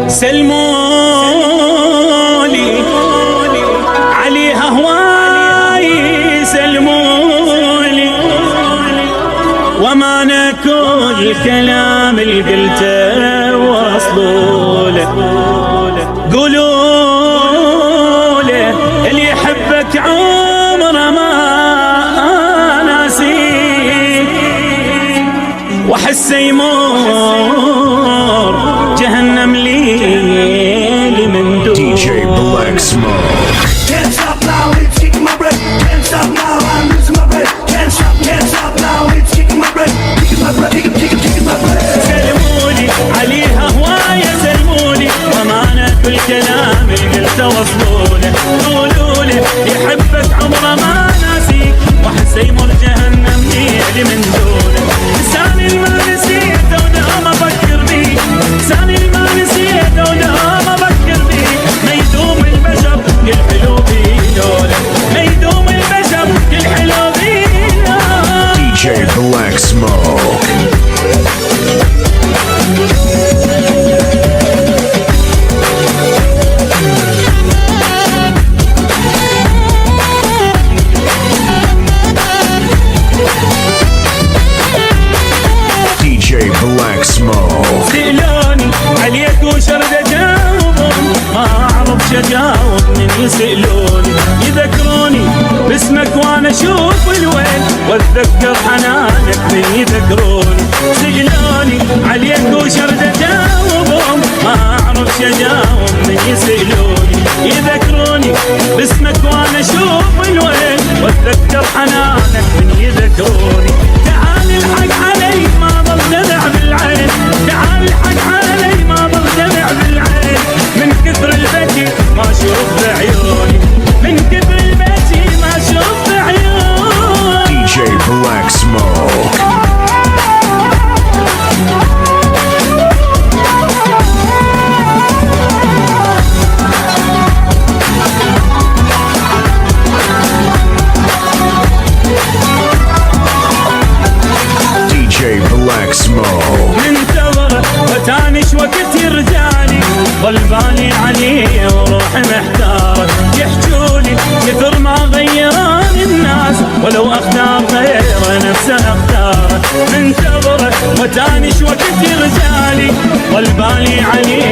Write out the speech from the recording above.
سلمولي عليها هواي سلمولي وما نكون الكلام اللي قلته وصلوا له. قولوا له اللي يحبك عمره ما ناسيك وحسه يمر جهنم ليلي من دون. DJ Black Smoke. Can't stop now, it's kicking my breath. Can't stop now, I'm losing my breath. Can't stop now, it's kicking my breath. Kicking my breath, kicking my breath. سلمولي عليها هواية سلمولي ومعنى كل كلام اللي قلته وصلوله. قولوا له يحبك عمره ما ناسيك وحسه يمر جهنم ليلي من دونه. لساني ما نسيته ودام افكر بيك، لساني ما نسيته ودام افكر بيك. ما يدوم البشر كل حلو بيدوله، ما يدوم البشر كل حلو بيدوله. DJ Black Smoke. DJ Black Smoke. سألوني عليك وشرد اجاوبهم ما اعرف شجاوب من يسألوني. يذكروني باسمك وانا اشوف الوين واتذكر حنانك من يذكروني. سألوني عليك وشرد اجاوبهم ما اعرف شجاوب من يسألوني. يذكروني باسمك وانا اشوف الوين واتذكر حنانك من يذكروني. تعال الحق علي ما ضل دمع بالعين، تعال الحق علي ما ضل دمع بالعين. من كثر البكي ما شوف بعيوني، من كثر البكي ما شوف بعيوني. DJ Black Smoke. DJ Black Smoke. منتظره وتانش وقت يرجعني ضل بالي عليه وروحي محتاره. يحجولي كثر ما غيران الناس ولو اختار غيره نفسه اختاره. منتظره وتانش وقت يرجعني ضل بالي عليه